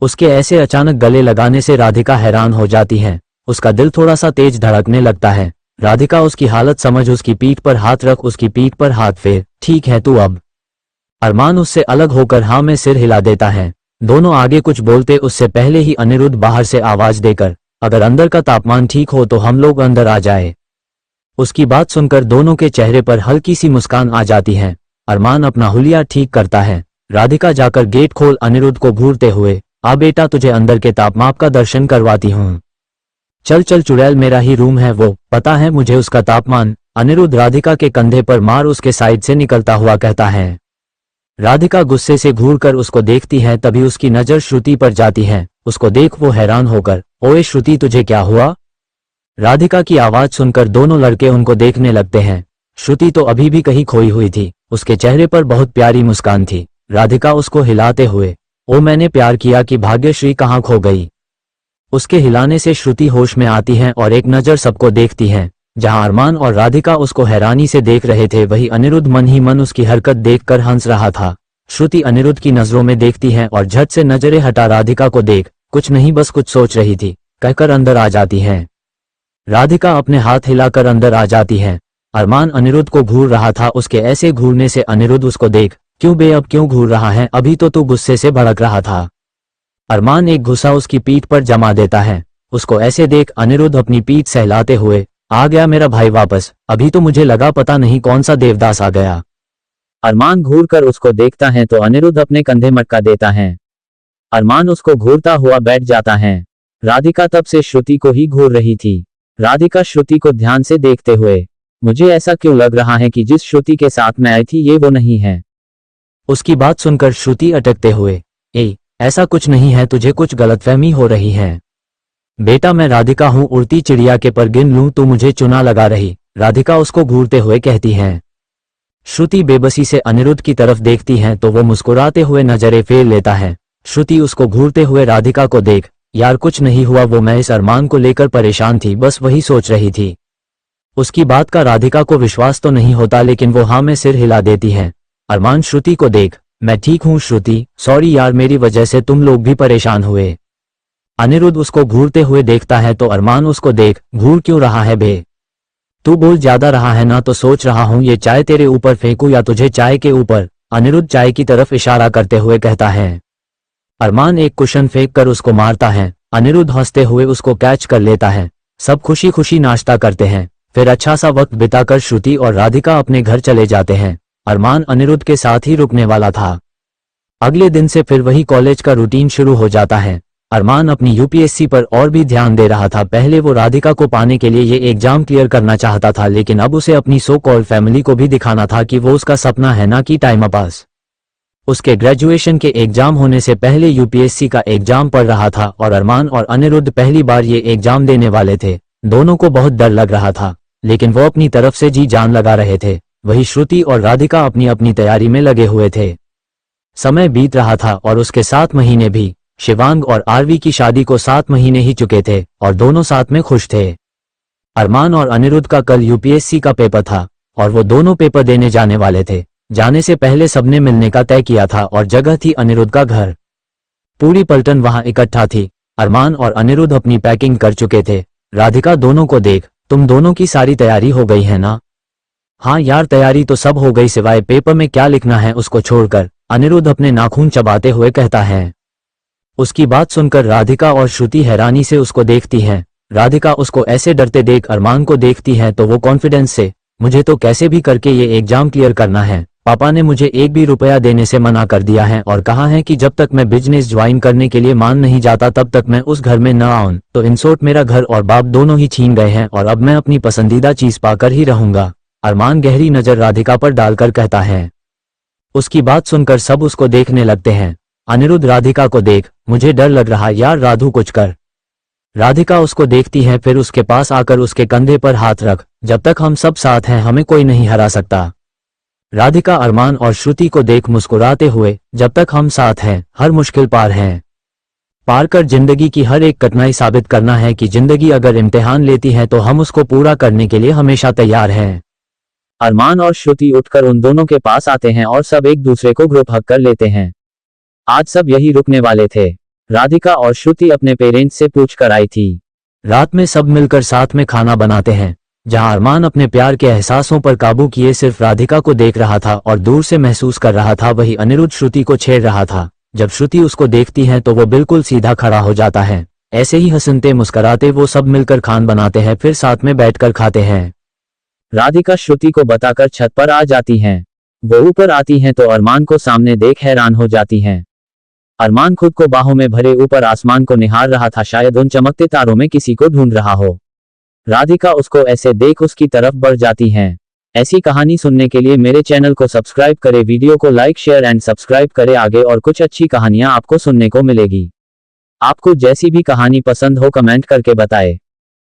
उसके ऐसे अचानक गले लगाने से राधिका हैरान हो जाती है। उसका दिल थोड़ा सा तेज धड़कने लगता है। राधिका उसकी हालत समझ उसकी पीठ पर हाथ रख उसकी पीठ पर हाथ फेर। ठीक है तू अब। अरमान उससे अलग होकर हाँ में सिर हिला देता है। दोनों आगे कुछ बोलते उससे पहले ही अनिरुद्ध बाहर से आवाज देकर, अगर अंदर का तापमान ठीक हो तो हम लोग अंदर आ जाए। उसकी बात सुनकर दोनों के चेहरे पर हल्की सी मुस्कान आ जाती है। अरमान अपना हुलिया ठीक करता है। राधिका जाकर गेट खोल अनिरुद्ध को घूरते हुए, आ बेटा तुझे अंदर के तापमाप का दर्शन करवाती हूँ। चल चल चुड़ैल, मेरा ही रूम है वो, पता है मुझे उसका तापमान। अनिरुद्ध राधिका के कंधे पर मार उसके साइड से निकलता हुआ कहता है। राधिका गुस्से से घूरकर उसको देखती है, तभी उसकी नजर श्रुति पर जाती है। उसको देख वो हैरान होकर, ओए श्रुति तुझे क्या हुआ? राधिका की आवाज सुनकर दोनों लड़के उनको देखने लगते हैं। श्रुति तो अभी भी कहीं खोई हुई थी। उसके चेहरे पर बहुत प्यारी मुस्कान थी। राधिका उसको हिलाते हुए, ओ मैंने प्यार किया कि भाग्यश्री कहाँ खो गई। उसके हिलाने से श्रुति होश में आती है और एक नजर सबको देखती है। जहां अरमान और राधिका उसको हैरानी से देख रहे थे, वही अनिरुद्ध मन ही मन उसकी हरकत देखकर हंस रहा था। श्रुति अनिरुद्ध की नजरों में देखती है और झट से नजरें हटा राधिका को देख, कुछ नहीं बस कुछ सोच रही थी, कहकर अंदर आ जाती है। राधिका अपने हाथ हिलाकर अंदर आ जाती है। अरमान अनिरुद्ध को घूर रहा था। उसके ऐसे घूरने से अनिरुद्ध उसको देख, क्यों बे अब क्यों घूर रहा है, अभी तो तू गुस्से से भड़क रहा था। अरमान एक घुसा उसकी पीठ पर जमा देता है। उसको ऐसे देख अनिरुद्ध अपनी पीठ सहलाते हुए, आ गया मेरा भाई वापस, अभी तो मुझे लगा पता नहीं कौन सा देवदास आ गया। अरमान घूर कर उसको देखता है तो अनिरुद्ध अपने कंधे मटका देता है। अरमान उसको घूरता हुआ बैठ जाता है। राधिका तब से श्रुति को ही घूर रही थी। राधिका श्रुति को ध्यान से देखते हुए, मुझे ऐसा क्यों लग रहा है कि जिस श्रुति के साथ मैं आई थी ये वो नहीं है। उसकी बात सुनकर श्रुति अटकते हुए, ऐसा कुछ नहीं है, तुझे कुछ गलतफहमी हो रही है। बेटा मैं राधिका हूं, उड़ती चिड़िया के पर गिन लूं तो मुझे चुना लगा रही। राधिका उसको घूरते हुए कहती है। श्रुति बेबसी से अनिरुद्ध की तरफ देखती है तो वो मुस्कुराते हुए नजरें फेर लेता है। श्रुति उसको घूरते हुए राधिका को देख, यार कुछ नहीं हुआ, वो मैं इस अरमान को लेकर परेशान थी, बस वही सोच रही थी। उसकी बात का राधिका को विश्वास तो नहीं होता लेकिन वो हाँ में सिर हिला देती है। अरमान श्रुति को देख, मैं ठीक हूँ श्रुति, सॉरी यार मेरी वजह से तुम लोग भी परेशान हुए। अनिरुद्ध उसको घूरते हुए देखता है तो अरमान उसको देख, घूर क्यों रहा है बे? तू बोल ज्यादा रहा है ना, तो सोच रहा हूँ ये चाय तेरे ऊपर फेंकूं या तुझे चाय के ऊपर। अनिरुद्ध चाय की तरफ इशारा करते हुए कहता है। अरमान एक कुशन फेंक कर उसको मारता है। अनिरुद्ध हंसते हुए उसको कैच कर लेता है। सब खुशी खुशी नाश्ता करते हैं। फिर अच्छा सा वक्त बिताकर श्रुति और राधिका अपने घर चले जाते हैं। अरमान अनिरुद्ध के साथ ही रुकने वाला था। अगले दिन से फिर वही कॉलेज का रूटीन शुरू हो जाता है। अरमान अपनी यूपीएससी पर और भी ध्यान दे रहा था। पहले वो राधिका को पाने के लिए ये एग्जाम क्लियर करना चाहता था, लेकिन अब उसे अपनी सो कॉल्ड फैमिली को भी दिखाना था कि वो उसका सपना है ना कि टाइम पास। उसके ग्रेजुएशन के एग्जाम होने से पहले यूपीएससी का एग्जाम पढ़ रहा था और अरमान और अनिरुद्ध पहली बार ये एग्जाम देने वाले थे। दोनों को बहुत डर लग रहा था, लेकिन वो अपनी तरफ से जी जान लगा रहे थे। वही श्रुति और राधिका अपनी अपनी तैयारी में लगे हुए थे। समय बीत रहा था और उसके 7 महीने भी। शिवांग और आरवी की शादी को 7 महीने ही चुके थे और दोनों साथ में खुश थे। अरमान और अनिरुद्ध का कल यूपीएससी का पेपर था और वो दोनों पेपर देने जाने वाले थे। जाने से पहले सबने मिलने का तय किया था और जगह थी अनिरुद्ध का घर। पूरी पलटन वहां इकट्ठा थी। अरमान और अनिरुद्ध अपनी पैकिंग कर चुके थे। राधिका दोनों को देख, तुम दोनों की सारी तैयारी हो गई है ना? हाँ यार तैयारी तो सब हो गई, सिवाय पेपर में क्या लिखना है उसको छोड़कर। अनिरुद्ध अपने नाखून चबाते हुए कहता है। उसकी बात सुनकर राधिका और श्रुति हैरानी से उसको देखती हैं। राधिका उसको ऐसे डरते देख अरमान को देखती है तो वो कॉन्फिडेंस से, मुझे तो कैसे भी करके ये एग्जाम क्लियर करना है। पापा ने मुझे एक भी रुपया देने से मना कर दिया है और कहा है कि जब तक मैं बिजनेस ज्वाइन करने के लिए मान नहीं जाता तब तक मैं उस घर में न आऊं। तो इन शॉर्ट मेरा घर और बाप दोनों ही छीन गए हैं और अब मैं अपनी पसंदीदा चीज पाकर ही रहूंगा। अरमान गहरी नजर राधिका पर डालकर कहता है। उसकी बात सुनकर सब उसको देखने लगते हैं। अनिरुद्ध राधिका को देख, मुझे डर लग रहा यार, राधु कुछ कर। राधिका उसको देखती है, फिर उसके पास आकर उसके कंधे पर हाथ रख, जब तक हम सब साथ हैं हमें कोई नहीं हरा सकता। राधिका अरमान और श्रुति को देख मुस्कुराते हुए, जब तक हम साथ हैं हर मुश्किल पार है। पार कर जिंदगी की हर एक कठिनाई साबित करना है कि जिंदगी अगर इम्तिहान लेती है तो हम उसको पूरा करने के लिए हमेशा तैयार हैं। अरमान और श्रुति उठकर उन दोनों के पास आते हैं और सब एक दूसरे को ग्रुप हग कर लेते हैं। आज सब यही रुकने वाले थे। राधिका और श्रुति अपने पेरेंट्स से पूछ कर आई थी। रात में सब मिलकर साथ में खाना बनाते हैं। जहां अरमान अपने प्यार के एहसासों पर काबू किए सिर्फ राधिका को देख रहा था और दूर से महसूस कर रहा था, वही अनिरुद्ध श्रुति को छेड़ रहा था। जब श्रुति उसको देखती है तो वो बिल्कुल सीधा खड़ा हो जाता है। ऐसे ही हंसते मुस्कुराते वो सब मिलकर खाना बनाते हैं, फिर साथ में बैठकर खाते हैं। राधिका श्रुति को बताकर छत पर आ जाती हैं। वो ऊपर आती हैं तो अरमान को सामने देख हैरान हो जाती हैं। अरमान खुद को बाहों में भरे ऊपर आसमान को निहार रहा था, शायद उन चमकते तारों में किसी को ढूंढ रहा हो। राधिका उसको ऐसे देख उसकी तरफ बढ़ जाती हैं। ऐसी कहानी सुनने के लिए मेरे चैनल को सब्सक्राइब करें, वीडियो को लाइक शेयर एंड सब्सक्राइब करें। आगे और कुछ अच्छी कहानियां आपको सुनने को मिलेगी। आपको जैसी भी कहानी पसंद हो कमेंट करके बताएं।